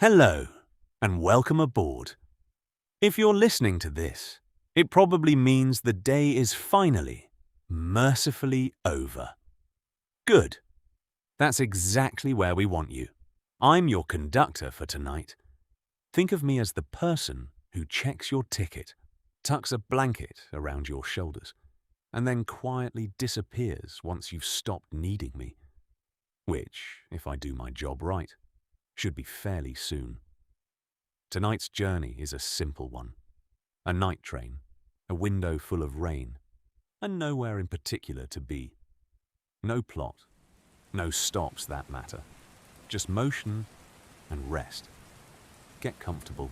Hello, and welcome aboard. If you're listening to this, it probably means the day is finally, mercifully over. Good. That's exactly where we want you. I'm your conductor for tonight. Think of me as the person who checks your ticket, tucks a blanket around your shoulders, and then quietly disappears once you've stopped needing me. Which, if I do my job right, should be fairly soon. Tonight's journey is a simple one. A night train, a window full of rain, and nowhere in particular to be. No plot, no stops that matter. Just motion and rest. Get comfortable.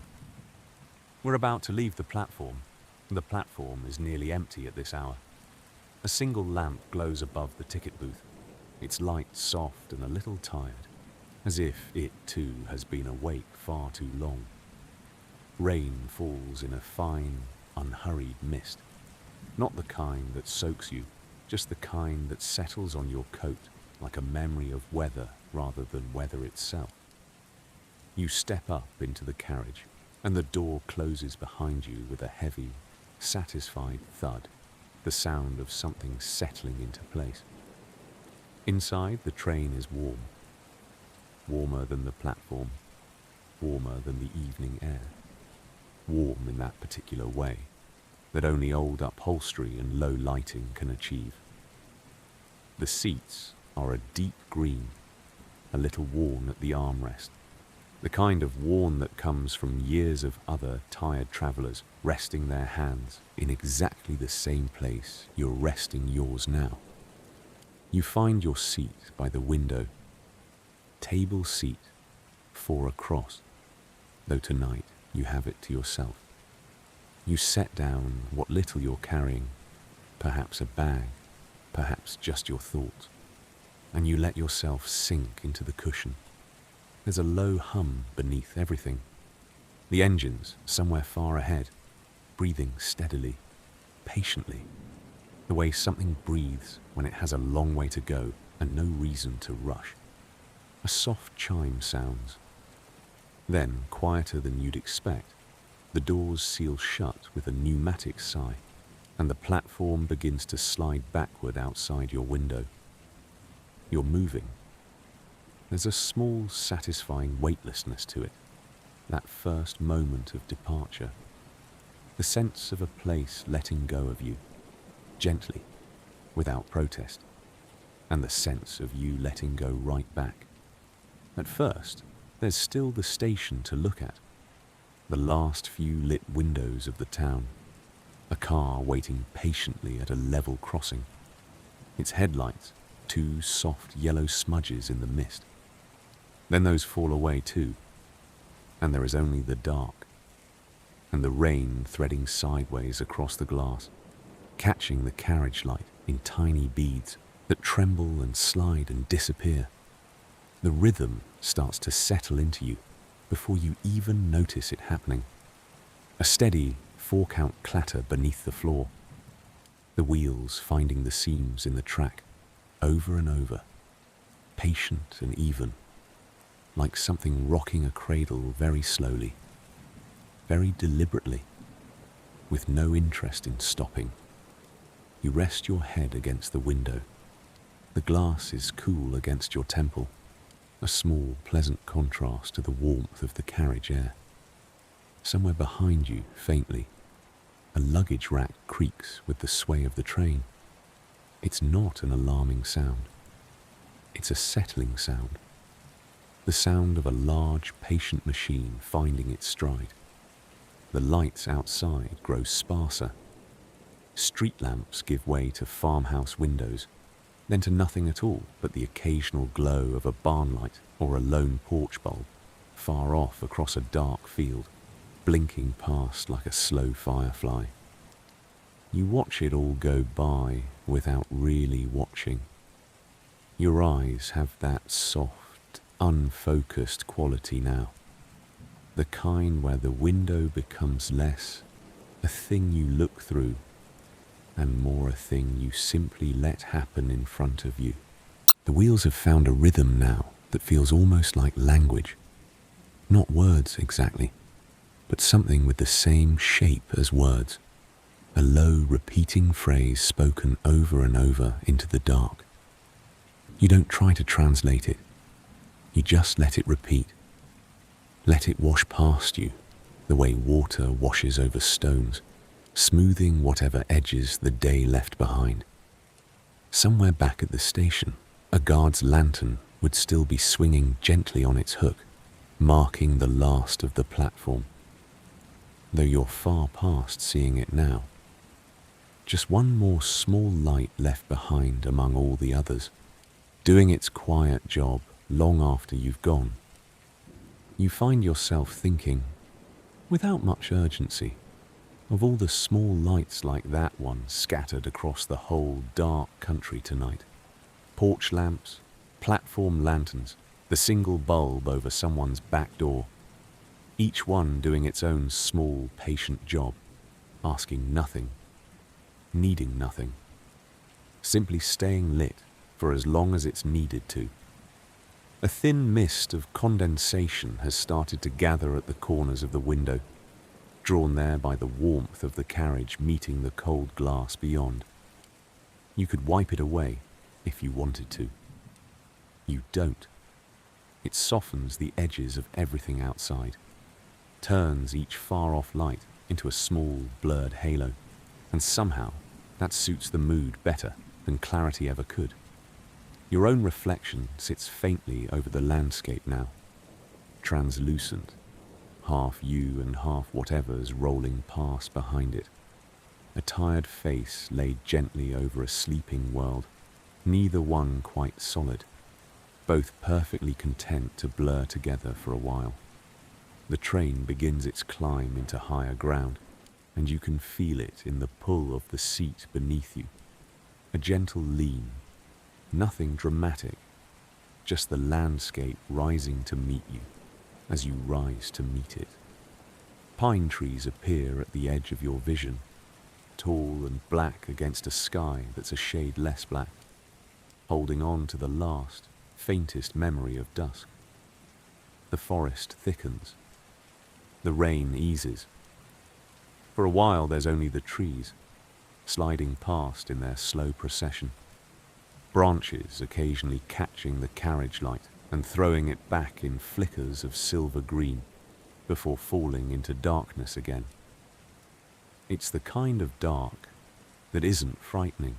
We're about to leave the platform. The platform is nearly empty at this hour. A single lamp glows above the ticket booth, its light soft and a little tired, as if it too has been awake far too long. Rain falls in a fine, unhurried mist. Not the kind that soaks you, just the kind that settles on your coat like a memory of weather rather than weather itself. You step up into the carriage, and the door closes behind you with a heavy, satisfied thud, the sound of something settling into place. Inside, the train is warm. Warmer than the platform, warmer than the evening air. Warm in that particular way that only old upholstery and low lighting can achieve. The seats are a deep green, a little worn at the armrest, the kind of worn that comes from years of other tired travellers resting their hands in exactly the same place you're resting yours now. You find your seat by the window, table seat, 4 across, though tonight you have it to yourself. You set down what little you're carrying, perhaps a bag, perhaps just your thoughts, and you let yourself sink into the cushion. There's a low hum beneath everything. The engines somewhere far ahead, breathing steadily, patiently, the way something breathes when it has a long way to go and no reason to rush. A soft chime sounds. Then, quieter than you'd expect, the doors seal shut with a pneumatic sigh, and the platform begins to slide backward outside your window. You're moving. There's a small, satisfying weightlessness to it, that first moment of departure, the sense of a place letting go of you, gently, without protest, and the sense of you letting go right back. At first, there's still the station to look at, the last few lit windows of the town, a car waiting patiently at a level crossing, its headlights 2 soft yellow smudges in the mist. Then those fall away too, and there is only the dark, and the rain threading sideways across the glass, catching the carriage light in tiny beads that tremble and slide and disappear. The rhythm starts to settle into you before you even notice it happening. A steady 4-count clatter beneath the floor, the wheels finding the seams in the track over and over, patient and even, like something rocking a cradle very slowly, very deliberately, with no interest in stopping. You rest your head against the window. The glass is cool against your temple, a small, pleasant contrast to the warmth of the carriage air. Somewhere behind you, faintly, a luggage rack creaks with the sway of the train. It's not an alarming sound. It's a settling sound. The sound of a large, patient machine finding its stride. The lights outside grow sparser. Street lamps give way to farmhouse windows, then to nothing at all but the occasional glow of a barn light or a lone porch bulb, far off across a dark field, blinking past like a slow firefly. You watch it all go by without really watching. Your eyes have that soft, unfocused quality now, the kind where the window becomes less a thing you look through and more a thing you simply let happen in front of you. The wheels have found a rhythm now that feels almost like language. Not words exactly, but something with the same shape as words. A low, repeating phrase spoken over and over into the dark. You don't try to translate it. You just let it repeat. Let it wash past you, the way water washes over stones, smoothing whatever edges the day left behind. Somewhere back at the station, a guard's lantern would still be swinging gently on its hook, marking the last of the platform. Though you're far past seeing it now. Just one more small light left behind among all the others, doing its quiet job long after you've gone. You find yourself thinking, without much urgency, of all the small lights like that one scattered across the whole dark country tonight. Porch lamps, platform lanterns, the single bulb over someone's back door, each one doing its own small, patient job, asking nothing, needing nothing, simply staying lit for as long as it's needed to. A thin mist of condensation has started to gather at the corners of the window, drawn there by the warmth of the carriage meeting the cold glass beyond. You could wipe it away if you wanted to. You don't. It softens the edges of everything outside, turns each far-off light into a small, blurred halo, and somehow that suits the mood better than clarity ever could. Your own reflection sits faintly over the landscape now, translucent, half you and half whatever's rolling past behind it. A tired face laid gently over a sleeping world, neither one quite solid, both perfectly content to blur together for a while. The train begins its climb into higher ground, and you can feel it in the pull of the seat beneath you. A gentle lean, nothing dramatic, just the landscape rising to meet you as you rise to meet it. Pine trees appear at the edge of your vision, tall and black against a sky that's a shade less black, holding on to the last, faintest memory of dusk. The forest thickens. The rain eases. For a while there's only the trees, sliding past in their slow procession, branches occasionally catching the carriage light and throwing it back in flickers of silver green before falling into darkness again. It's the kind of dark that isn't frightening.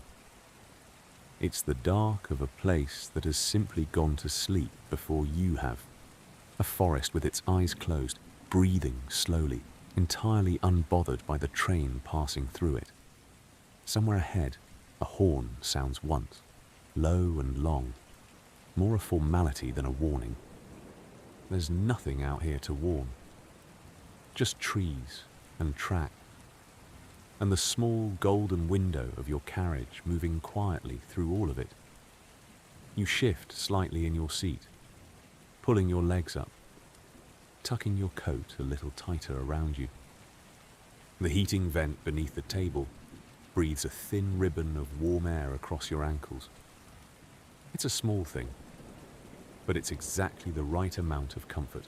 It's the dark of a place that has simply gone to sleep before you have. A forest with its eyes closed, breathing slowly, entirely unbothered by the train passing through it. Somewhere ahead, a horn sounds once, low and long, more a formality than a warning. There's nothing out here to warn. Just trees and track, and the small golden window of your carriage moving quietly through all of it. You shift slightly in your seat, pulling your legs up, tucking your coat a little tighter around you. The heating vent beneath the table breathes a thin ribbon of warm air across your ankles. It's a small thing, but it's exactly the right amount of comfort.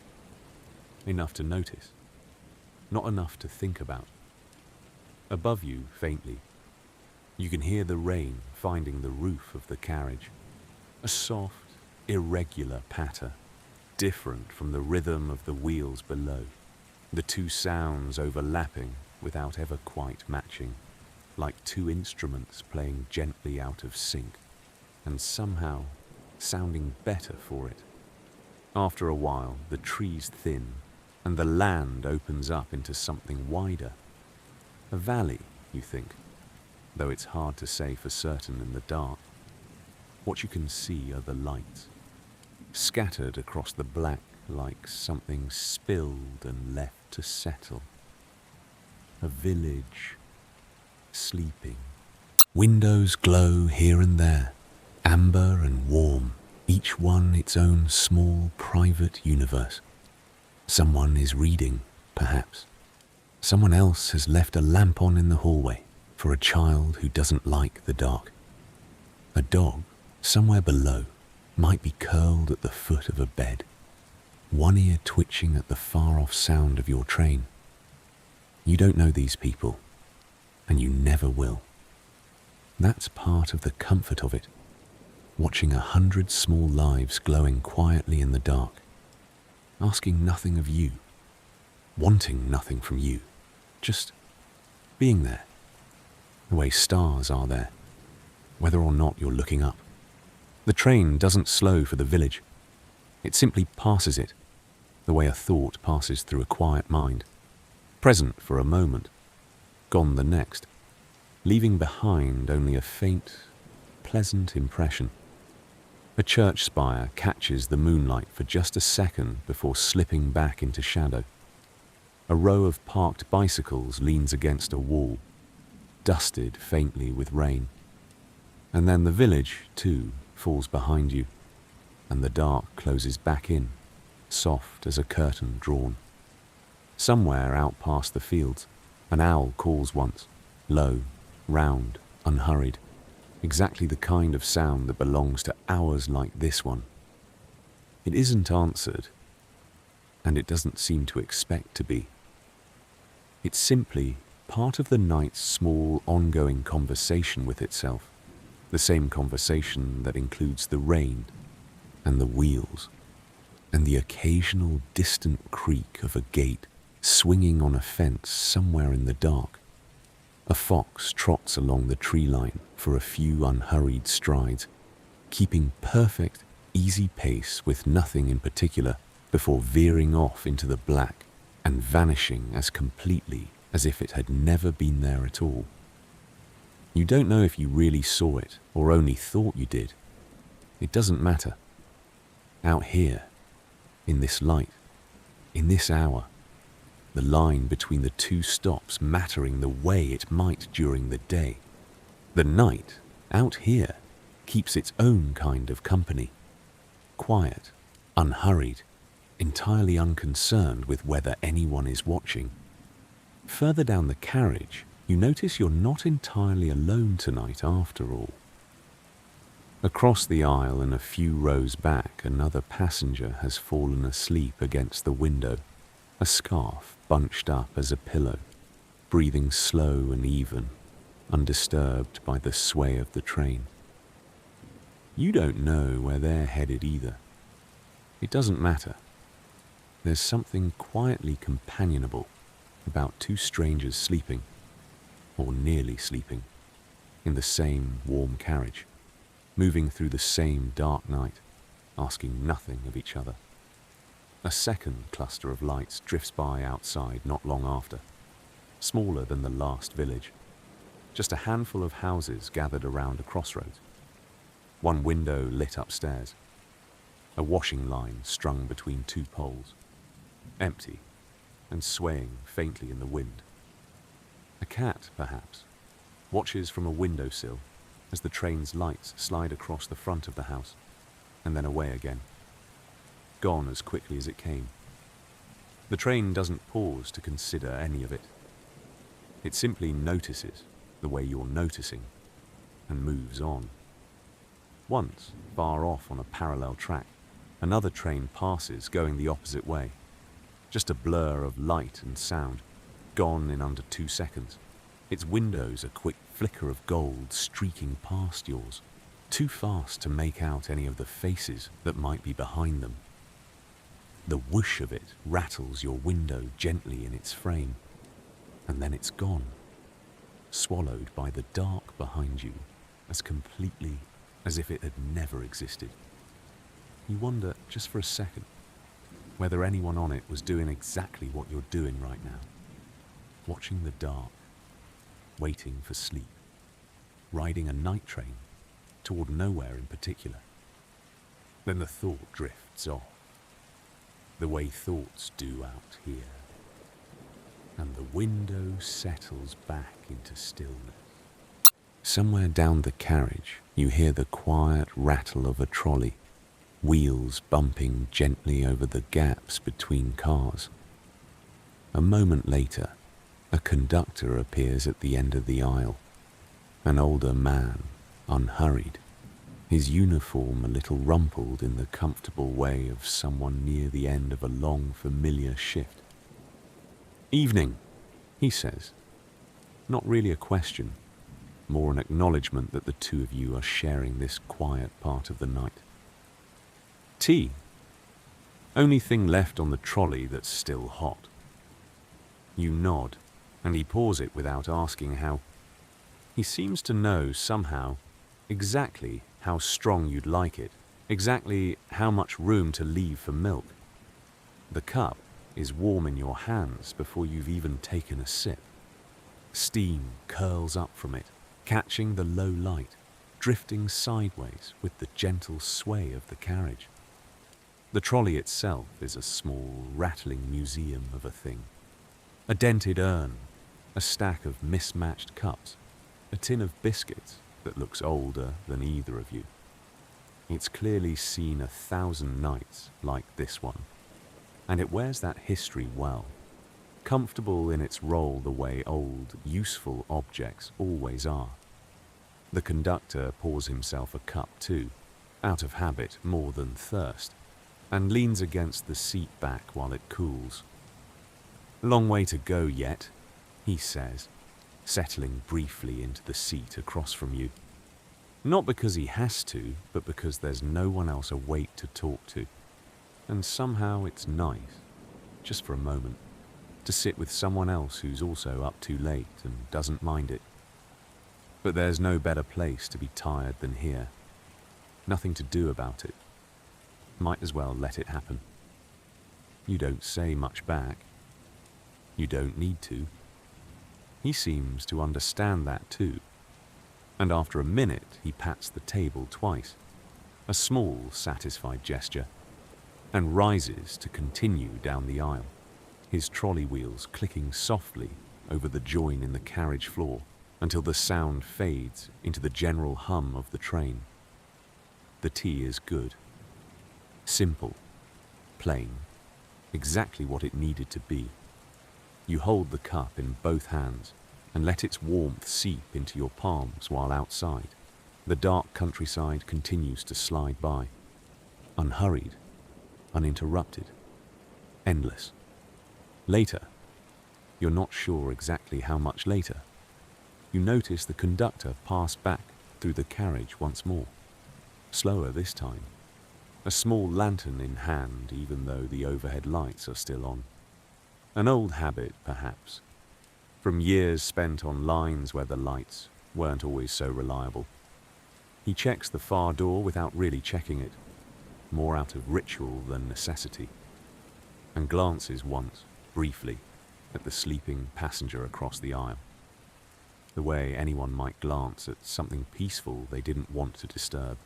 Enough to notice, not enough to think about. Above you, faintly, you can hear the rain finding the roof of the carriage. A soft, irregular patter, different from the rhythm of the wheels below. The two sounds overlapping without ever quite matching, like two instruments playing gently out of sync, and somehow sounding better for it. After a while, the trees thin, and the land opens up into something wider. A valley, you think, though it's hard to say for certain in the dark. What you can see are the lights, scattered across the black like something spilled and left to settle. A village, sleeping. Windows glow here and there, amber and warm, each one its own small private universe. Someone is reading, perhaps. Someone else has left a lamp on in the hallway for a child who doesn't like the dark. A dog, somewhere below, might be curled at the foot of a bed, one ear twitching at the far-off sound of your train. You don't know these people, and you never will. That's part of the comfort of it, watching 100 small lives glowing quietly in the dark, asking nothing of you, wanting nothing from you, just being there, the way stars are there, whether or not you're looking up. The train doesn't slow for the village. It simply passes it, the way a thought passes through a quiet mind, present for a moment, gone the next, leaving behind only a faint, pleasant impression. A church spire catches the moonlight for just a second before slipping back into shadow. A row of parked bicycles leans against a wall, dusted faintly with rain. And then the village, too, falls behind you, and the dark closes back in, soft as a curtain drawn. Somewhere out past the fields, an owl calls once, low, round, unhurried, exactly the kind of sound that belongs to hours like this one. It isn't answered, and it doesn't seem to expect to be. It's simply part of the night's small, ongoing conversation with itself, the same conversation that includes the rain and the wheels and the occasional distant creak of a gate swinging on a fence somewhere in the dark. A fox trots along the tree line for a few unhurried strides, keeping perfect, easy pace with nothing in particular before veering off into the black and vanishing as completely as if it had never been there at all. You don't know if you really saw it or only thought you did. It doesn't matter. Out here, in this light, in this hour, the line between the two stops mattering the way it might during the day. The night, out here, keeps its own kind of company. Quiet, unhurried, entirely unconcerned with whether anyone is watching. Further down the carriage, you notice you're not entirely alone tonight after all. Across the aisle and a few rows back, another passenger has fallen asleep against the window, a scarf bunched up as a pillow, breathing slow and even, undisturbed by the sway of the train. You don't know where they're headed either. It doesn't matter. There's something quietly companionable about two strangers sleeping, or nearly sleeping, in the same warm carriage, moving through the same dark night, asking nothing of each other. A second cluster of lights drifts by outside not long after, smaller than the last village, just a handful of houses gathered around a crossroads. One window lit upstairs, a washing line strung between two poles, empty and swaying faintly in the wind. A cat, perhaps, watches from a windowsill as the train's lights slide across the front of the house and then away again, gone as quickly as it came. The train doesn't pause to consider any of it. It simply notices the way you're noticing and moves on. Once, far off on a parallel track, another train passes going the opposite way. Just a blur of light and sound, gone in under 2 seconds. Its windows a quick flicker of gold streaking past yours, too fast to make out any of the faces that might be behind them. The whoosh of it rattles your window gently in its frame, and then it's gone, swallowed by the dark behind you as completely as if it had never existed. You wonder, just for a second, whether anyone on it was doing exactly what you're doing right now, watching the dark, waiting for sleep, riding a night train toward nowhere in particular. Then the thought drifts off, the way thoughts do out here, and the window settles back into stillness. Somewhere down the carriage, you hear the quiet rattle of a trolley, wheels bumping gently over the gaps between cars. A moment later, a conductor appears at the end of the aisle, an older man, unhurried, his uniform a little rumpled in the comfortable way of someone near the end of a long, familiar shift. "Evening," he says. Not really a question, more an acknowledgement that the two of you are sharing this quiet part of the night. "Tea. Only thing left on the trolley that's still hot." You nod, and he pours it without asking how. He seems to know somehow exactly how strong you'd like it, exactly how much room to leave for milk. The cup is warm in your hands before you've even taken a sip. Steam curls up from it, catching the low light, drifting sideways with the gentle sway of the carriage. The trolley itself is a small, rattling museum of a thing. A dented urn, a stack of mismatched cups, a tin of biscuits that looks older than either of you. It's clearly seen 1,000 nights like this one, and it wears that history well, comfortable in its role the way old, useful objects always are. The conductor pours himself a cup too, out of habit more than thirst, and leans against the seat back while it cools. "Long way to go yet," he says, settling briefly into the seat across from you. Not because he has to, but because there's no one else awake to talk to. And somehow it's nice, just for a moment, to sit with someone else who's also up too late and doesn't mind it. But there's no better place to be tired than here. Nothing to do about it. Might as well let it happen. You don't say much back. You don't need to. He seems to understand that too. And after a minute, he pats the table twice, a small, satisfied gesture, and rises to continue down the aisle, his trolley wheels clicking softly over the join in the carriage floor until the sound fades into the general hum of the train. The tea is good. Simple, plain, exactly what it needed to be. You hold the cup in both hands and let its warmth seep into your palms while outside. The dark countryside continues to slide by, unhurried, uninterrupted, endless. Later, you're not sure exactly how much later, you notice the conductor pass back through the carriage once more, slower this time, a small lantern in hand even though the overhead lights are still on. An old habit, perhaps, from years spent on lines where the lights weren't always so reliable. He checks the far door without really checking it, more out of ritual than necessity, and glances once, briefly, at the sleeping passenger across the aisle, the way anyone might glance at something peaceful they didn't want to disturb.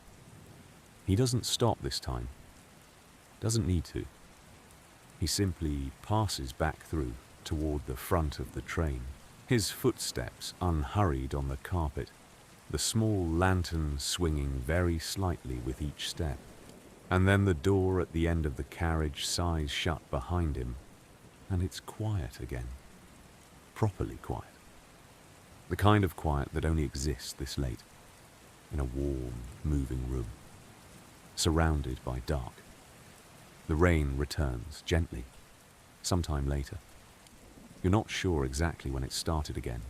He doesn't stop this time, doesn't need to. He simply passes back through toward the front of the train, his footsteps unhurried on the carpet, the small lantern swinging very slightly with each step. And then the door at the end of the carriage sighs shut behind him, and it's quiet again. Properly quiet. The kind of quiet that only exists this late, in a warm, moving room, surrounded by dark. The rain returns gently, sometime later. You're not sure exactly when it started again,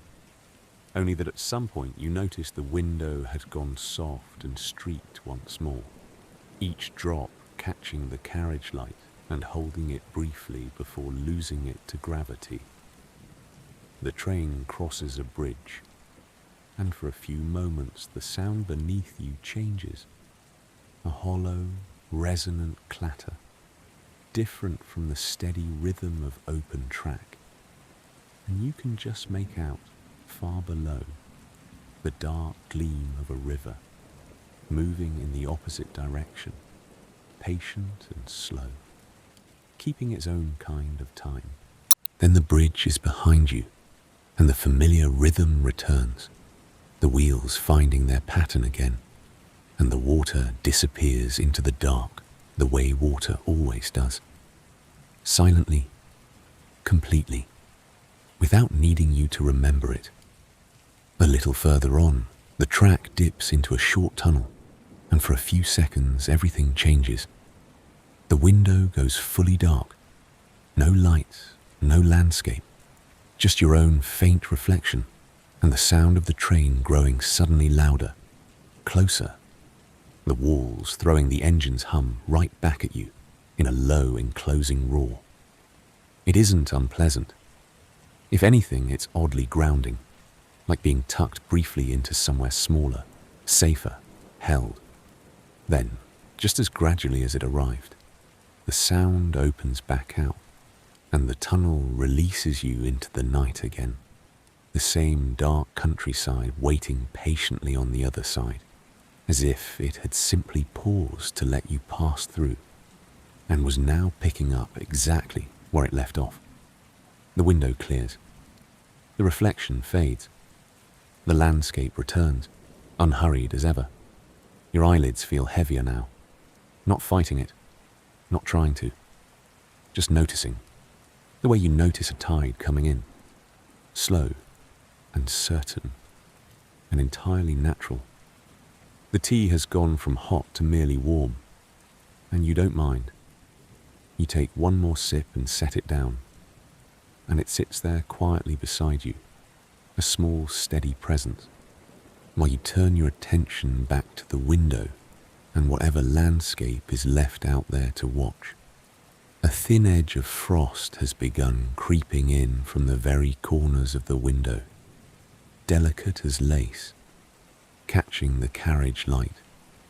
only that at some point you noticed the window had gone soft and streaked once more, each drop catching the carriage light and holding it briefly before losing it to gravity. The train crosses a bridge, and for a few moments the sound beneath you changes, a hollow, resonant clatter, different from the steady rhythm of open track, and you can just make out, far below, the dark gleam of a river, moving in the opposite direction, patient and slow, keeping its own kind of time. Then the bridge is behind you, and the familiar rhythm returns, the wheels finding their pattern again, and the water disappears into the dark the way water always does, silently, completely, without needing you to remember it. A little further on, the track dips into a short tunnel, and for a few seconds everything changes. The window goes fully dark. No lights, no landscape, just your own faint reflection and the sound of the train growing suddenly louder, closer, the walls throwing the engine's hum right back at you in a low enclosing roar. It isn't unpleasant. If anything, it's oddly grounding, like being tucked briefly into somewhere smaller, safer, held. Then, just as gradually as it arrived, the sound opens back out, and the tunnel releases you into the night again. The same dark countryside waiting patiently on the other side, as if it had simply paused to let you pass through, and was now picking up exactly where it left off. The window clears. The reflection fades. The landscape returns, unhurried as ever. Your eyelids feel heavier now, not fighting it, not trying to, just noticing, the way you notice a tide coming in, slow and certain and entirely natural. The tea has gone from hot to merely warm, and you don't mind. You take one more sip and set it down, and it sits there quietly beside you, a small, steady presence, while you turn your attention back to the window and whatever landscape is left out there to watch. A thin edge of frost has begun creeping in from the very corners of the window, delicate as lace, catching the carriage light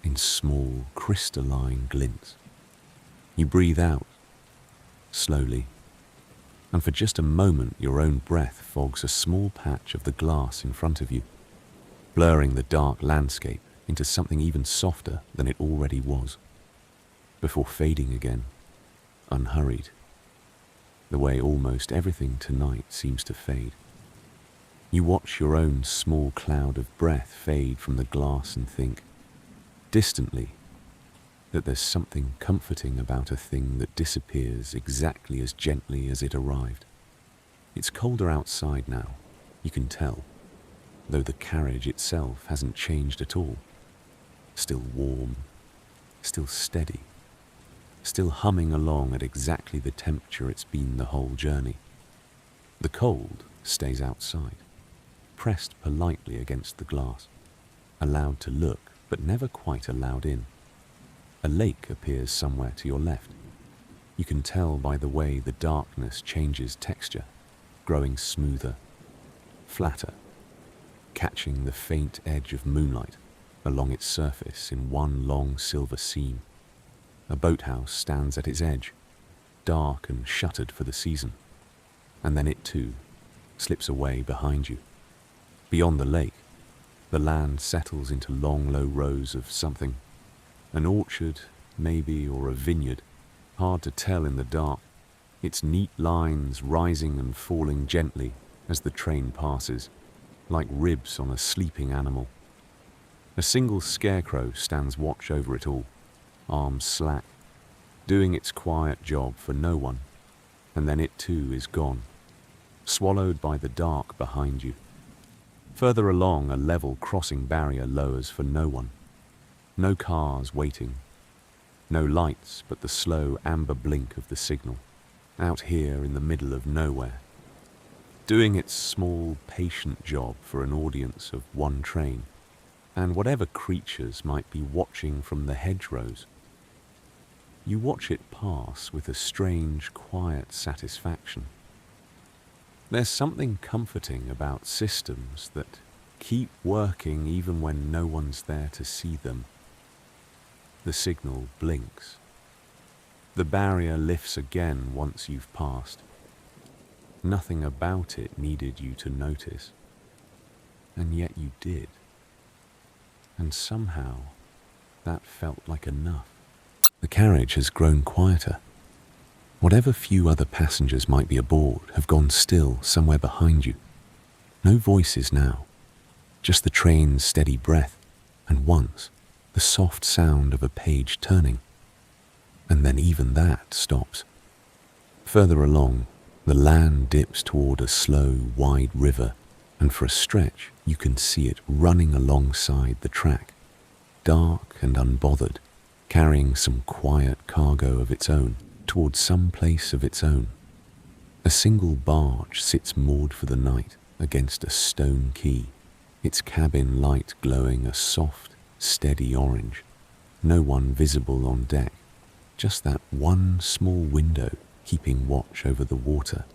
in small crystalline glints. You breathe out, slowly, and for just a moment your own breath fogs a small patch of the glass in front of you, blurring the dark landscape into something even softer than it already was, before fading again, unhurried, the way almost everything tonight seems to fade. You watch your own small cloud of breath fade from the glass and think, distantly, that there's something comforting about a thing that disappears exactly as gently as it arrived. It's colder outside now, you can tell, though the carriage itself hasn't changed at all. Still warm, still steady, still humming along at exactly the temperature it's been the whole journey. The cold stays outside, pressed politely against the glass, allowed to look but never quite allowed in. A lake appears somewhere to your left. You can tell by the way the darkness changes texture, growing smoother, flatter, catching the faint edge of moonlight along its surface in one long silver seam. A boathouse stands at its edge, dark and shuttered for the season, and then it too slips away behind you. Beyond the lake, the land settles into long, low rows of something. An orchard, maybe, or a vineyard, hard to tell in the dark, its neat lines rising and falling gently as the train passes, like ribs on a sleeping animal. A single scarecrow stands watch over it all, arms slack, doing its quiet job for no one, and then it too is gone, swallowed by the dark behind you. Further along, a level crossing barrier lowers for no one. No cars waiting, no lights but the slow amber blink of the signal, out here in the middle of nowhere, doing its small, patient job for an audience of one train, and whatever creatures might be watching from the hedgerows. You watch it pass with a strange, quiet satisfaction. There's something comforting about systems that keep working even when no one's there to see them. The signal blinks. The barrier lifts again once you've passed. Nothing about it needed you to notice, and yet you did. And somehow, that felt like enough. The carriage has grown quieter. Whatever few other passengers might be aboard have gone still somewhere behind you. No voices now, just the train's steady breath, and once, the soft sound of a page turning. And then even that stops. Further along, the land dips toward a slow, wide river, and for a stretch you can see it running alongside the track, dark and unbothered, carrying some quiet cargo of its own towards some place of its own. A single barge sits moored for the night against a stone quay, its cabin light glowing a soft, steady orange. No one visible on deck, just that one small window keeping watch over the water.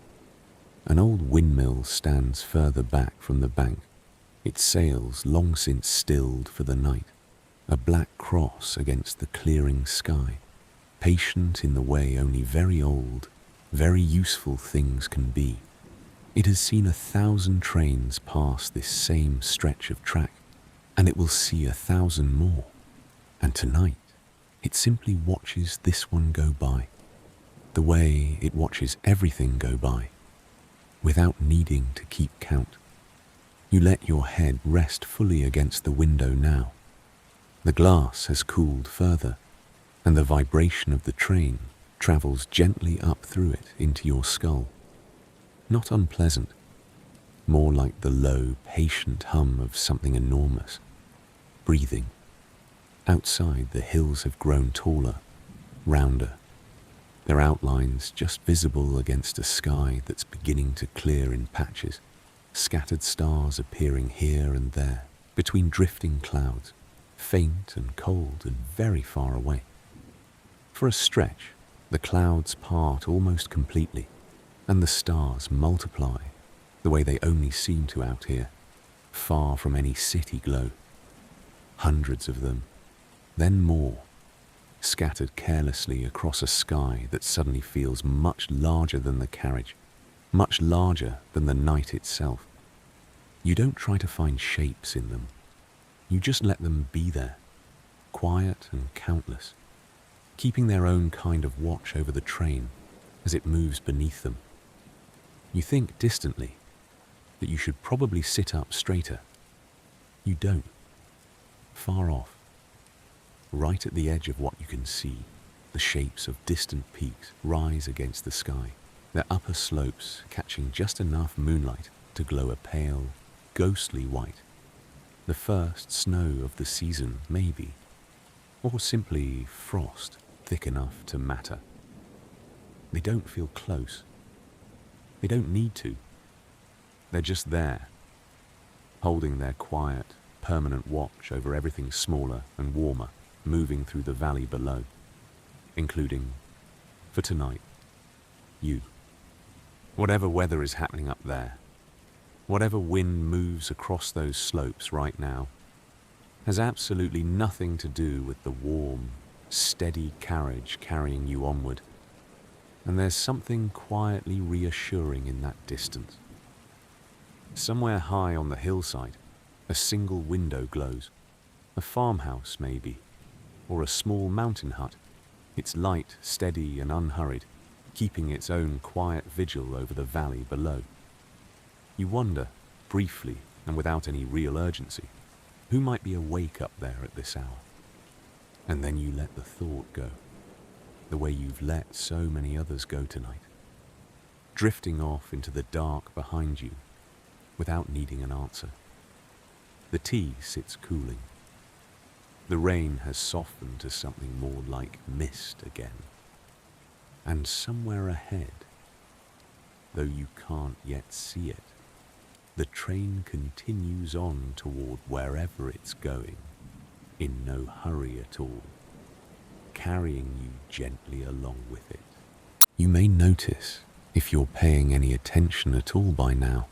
An old windmill stands further back from the bank, its sails long since stilled for the night, a black cross against the clearing sky, patient in the way only very old, very useful things can be. It has seen 1,000 trains pass this same stretch of track, and it will see 1,000 more. And tonight, it simply watches this one go by, the way it watches everything go by, without needing to keep count. You let your head rest fully against the window now. The glass has cooled further, and the vibration of the train travels gently up through it into your skull. Not unpleasant, more like the low, patient hum of something enormous. Breathing. Outside, the hills have grown taller, rounder, their outlines just visible against a sky that's beginning to clear in patches, scattered stars appearing here and there, between drifting clouds, faint and cold and very far away. For a stretch, the clouds part almost completely, and the stars multiply the way they only seem to out here, far from any city glow. Hundreds of them, then more, scattered carelessly across a sky that suddenly feels much larger than the carriage, much larger than the night itself. You don't try to find shapes in them. You just let them be there, quiet and countless, keeping their own kind of watch over the train as it moves beneath them. You think distantly that you should probably sit up straighter. You don't. Far off, right at the edge of what you can see, the shapes of distant peaks rise against the sky, their upper slopes catching just enough moonlight to glow a pale, ghostly white. The first snow of the season, maybe, or simply frost thick enough to matter. They don't feel close. They don't need to. They're just there, holding their quiet, permanent watch over everything smaller and warmer, moving through the valley below, including, for tonight, you. Whatever weather is happening up there, whatever wind moves across those slopes right now, has absolutely nothing to do with the warm, steady carriage carrying you onward. And there's something quietly reassuring in that distance. Somewhere high on the hillside, a single window glows. A farmhouse, maybe, or a small mountain hut, its light steady and unhurried, keeping its own quiet vigil over the valley below. You wonder, briefly and without any real urgency, who might be awake up there at this hour. And then you let the thought go, the way you've let so many others go tonight, drifting off into the dark behind you without needing an answer. The tea sits cooling. The rain has softened to something more like mist again. And somewhere ahead, though you can't yet see it, the train continues on toward wherever it's going, in no hurry at all, carrying you gently along with it. You may notice, if you're paying any attention at all by now,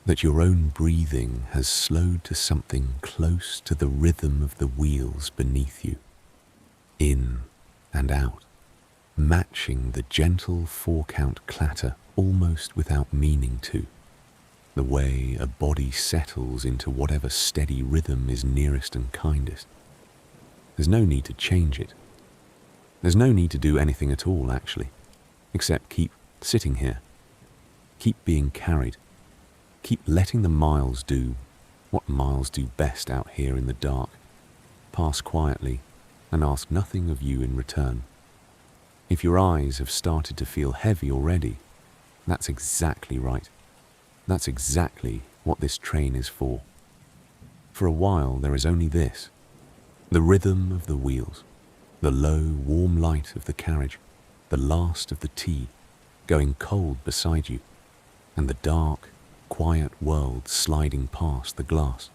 that your own breathing has slowed to something close to the rhythm of the wheels beneath you, in and out, matching the gentle four-count clatter almost without meaning to, the way a body settles into whatever steady rhythm is nearest and kindest. There's no need to change it. There's no need to do anything at all, actually, except keep sitting here, keep being carried, keep letting the miles do what miles do best out here in the dark, pass quietly and ask nothing of you in return. If your eyes have started to feel heavy already, that's exactly right. That's exactly what this train is for. For a while there is only this, The rhythm of the wheels, the low, warm light of the carriage, the last of the tea going cold beside you, and the dark, quiet world sliding past the glass,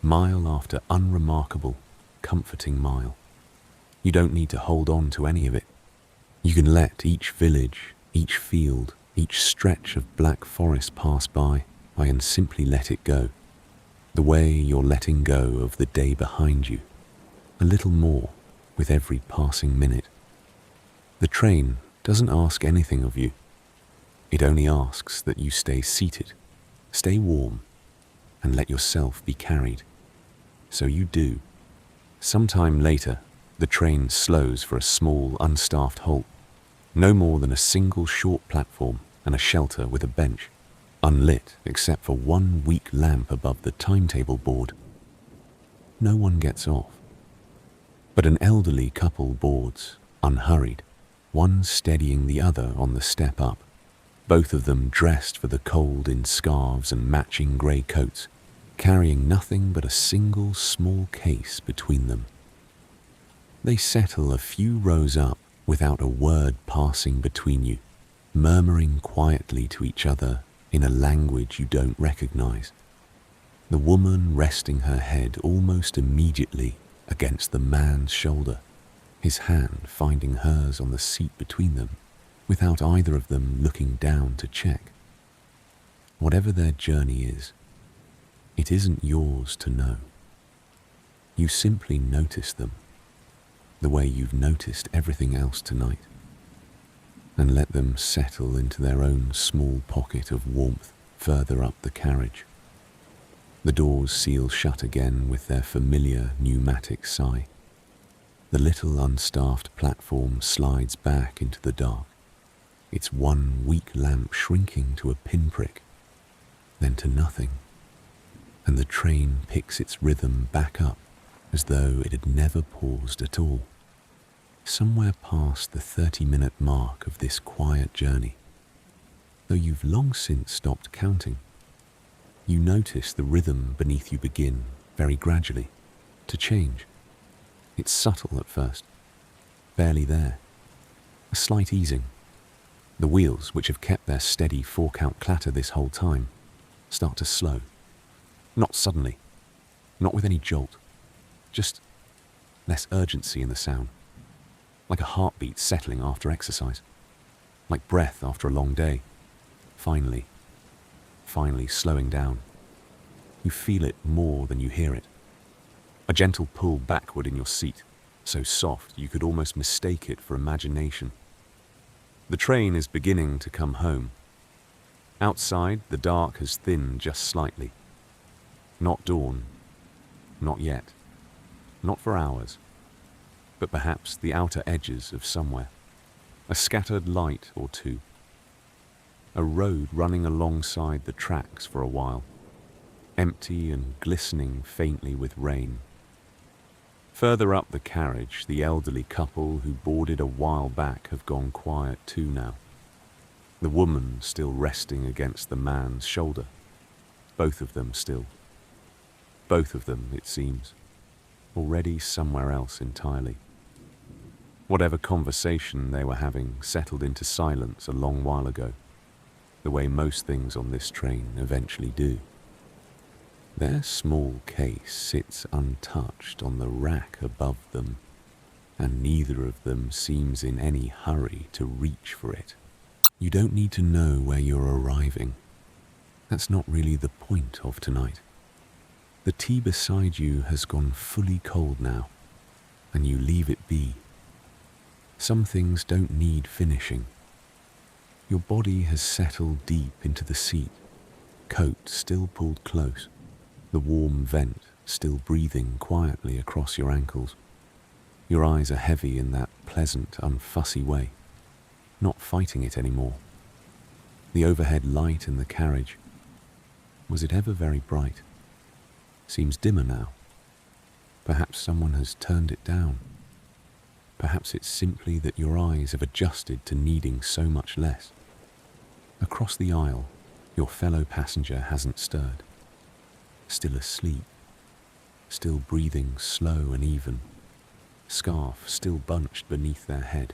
mile after unremarkable, comforting mile. You don't need to hold on to any of it. You can let each village, each field, each stretch of black forest pass by and simply let it go, the way you're letting go of the day behind you, a little more with every passing minute. The train doesn't ask anything of you. It only asks that you stay seated, stay warm, and let yourself be carried. So you do. Sometime later, the train slows for a small, unstaffed halt, no more than a single short platform and a shelter with a bench, unlit except for one weak lamp above the timetable board. No one gets off. But an elderly couple boards, unhurried, one steadying the other on the step up, both of them dressed for the cold in scarves and matching grey coats, carrying nothing but a single small case between them. They settle a few rows up without a word passing between you, murmuring quietly to each other in a language you don't recognize. The woman resting her head almost immediately against the man's shoulder, his hand finding hers on the seat between them, without either of them looking down to check. Whatever their journey is, it isn't yours to know. You simply notice them, the way you've noticed everything else tonight, and let them settle into their own small pocket of warmth further up the carriage. The doors seal shut again with their familiar pneumatic sigh. The little unstaffed platform slides back into the dark, its one weak lamp shrinking to a pinprick, then to nothing, and the train picks its rhythm back up as though it had never paused at all. Somewhere past the 30-minute mark of this quiet journey, though you've long since stopped counting, you notice the rhythm beneath you begin, very gradually, to change. It's subtle at first, barely there, a slight easing. The wheels, which have kept their steady 4-count clatter this whole time, start to slow. Not suddenly, not with any jolt, just less urgency in the sound, like a heartbeat settling after exercise, like breath after a long day, finally slowing down. You feel it more than you hear it. A gentle pull backward in your seat, so soft you could almost mistake it for imagination. The train is beginning to come home. Outside, the dark has thinned just slightly. Not dawn, not yet, not for hours, but perhaps the outer edges of somewhere. A scattered light or two. A road running alongside the tracks for a while, empty and glistening faintly with rain. Further up the carriage, the elderly couple who boarded a while back have gone quiet too now. The woman still resting against the man's shoulder. Both of them still. Both of them, it seems, already somewhere else entirely. Whatever conversation they were having settled into silence a long while ago, the way most things on this train eventually do. Their small case sits untouched on the rack above them, and neither of them seems in any hurry to reach for it. You don't need to know where you're arriving. That's not really the point of tonight. The tea beside you has gone fully cold now, and you leave it be. Some things don't need finishing. Your body has settled deep into the seat, coat still pulled close, the warm vent still breathing quietly across your ankles. Your eyes are heavy in that pleasant, unfussy way, not fighting it anymore. The overhead light in the carriage, was it ever very bright? Seems dimmer now. Perhaps someone has turned it down. Perhaps it's simply that your eyes have adjusted to needing so much less. Across the aisle, your fellow passenger hasn't stirred. Still asleep, still breathing slow and even, scarf still bunched beneath their head.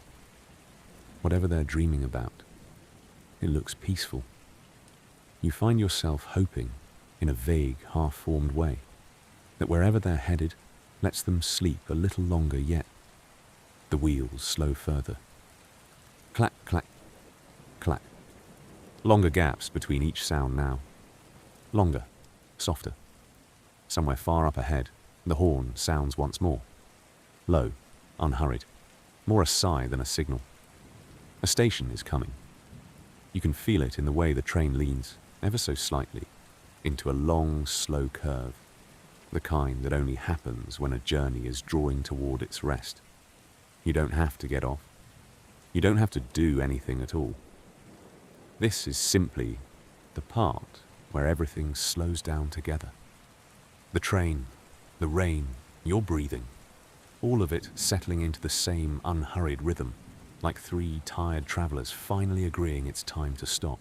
Whatever they're dreaming about, it looks peaceful. You find yourself hoping, in a vague, half-formed way, that wherever they're headed lets them sleep a little longer yet. The wheels slow further. Clack, clack, clack. Longer gaps between each sound now. Longer, softer. Somewhere far up ahead, the horn sounds once more. Low, unhurried, more a sigh than a signal. A station is coming. You can feel it in the way the train leans, ever so slightly, into a long, slow curve, the kind that only happens when a journey is drawing toward its rest. You don't have to get off. You don't have to do anything at all. This is simply the part where everything slows down together. The train, the rain, your breathing, all of it settling into the same unhurried rhythm, like three tired travelers finally agreeing it's time to stop.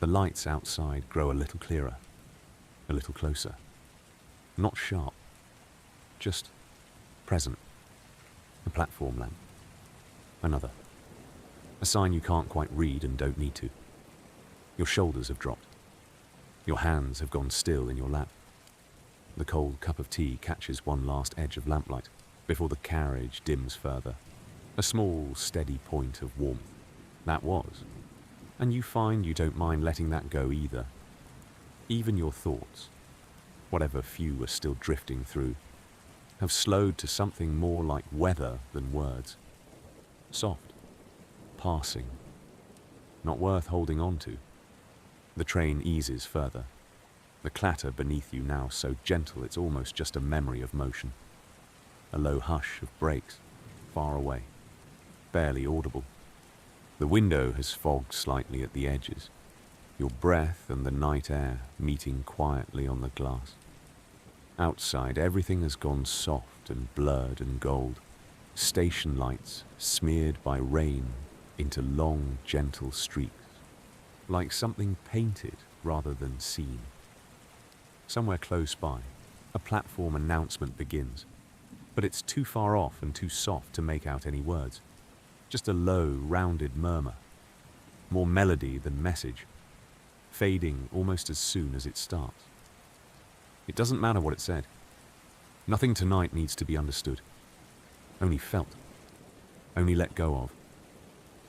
The lights outside grow a little clearer, a little closer. Not sharp, just present. A platform lamp. Another. A sign you can't quite read and don't need to. Your shoulders have dropped. Your hands have gone still in your lap. The cold cup of tea catches one last edge of lamplight before the carriage dims further. A small, steady point of warmth. That was. And you find you don't mind letting that go either. Even your thoughts, whatever few are still drifting through, have slowed to something more like weather than words. Soft, passing, not worth holding on to. The train eases further. The clatter beneath you now so gentle it's almost just a memory of motion. A low hush of brakes, far away, barely audible. The window has fogged slightly at the edges, your breath and the night air meeting quietly on the glass. Outside, everything has gone soft and blurred and gold, station lights smeared by rain into long, gentle streaks, like something painted rather than seen. Somewhere close by, a platform announcement begins, but it's too far off and too soft to make out any words. Just a low, rounded murmur, more melody than message, fading almost as soon as it starts. It doesn't matter what it said. Nothing tonight needs to be understood, only felt, only let go of,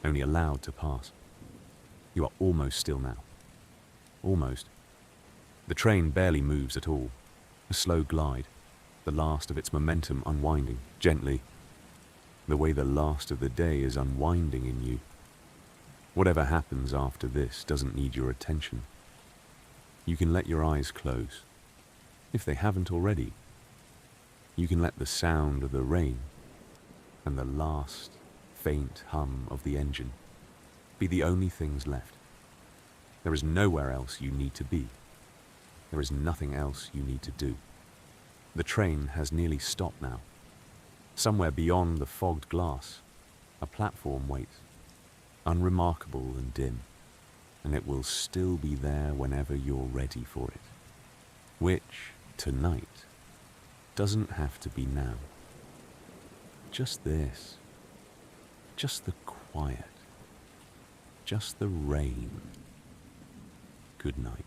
only allowed to pass. You are almost still now. Almost. The train barely moves at all, a slow glide, the last of its momentum unwinding, gently, the way the last of the day is unwinding in you. Whatever happens after this doesn't need your attention. You can let your eyes close, if they haven't already. You can let the sound of the rain and the last faint hum of the engine be the only things left. There is nowhere else you need to be. There is nothing else you need to do. The train has nearly stopped now. Somewhere beyond the fogged glass, a platform waits, unremarkable and dim, and it will still be there whenever you're ready for it. Which, tonight, doesn't have to be now. Just this. Just the quiet. Just the rain. Good night.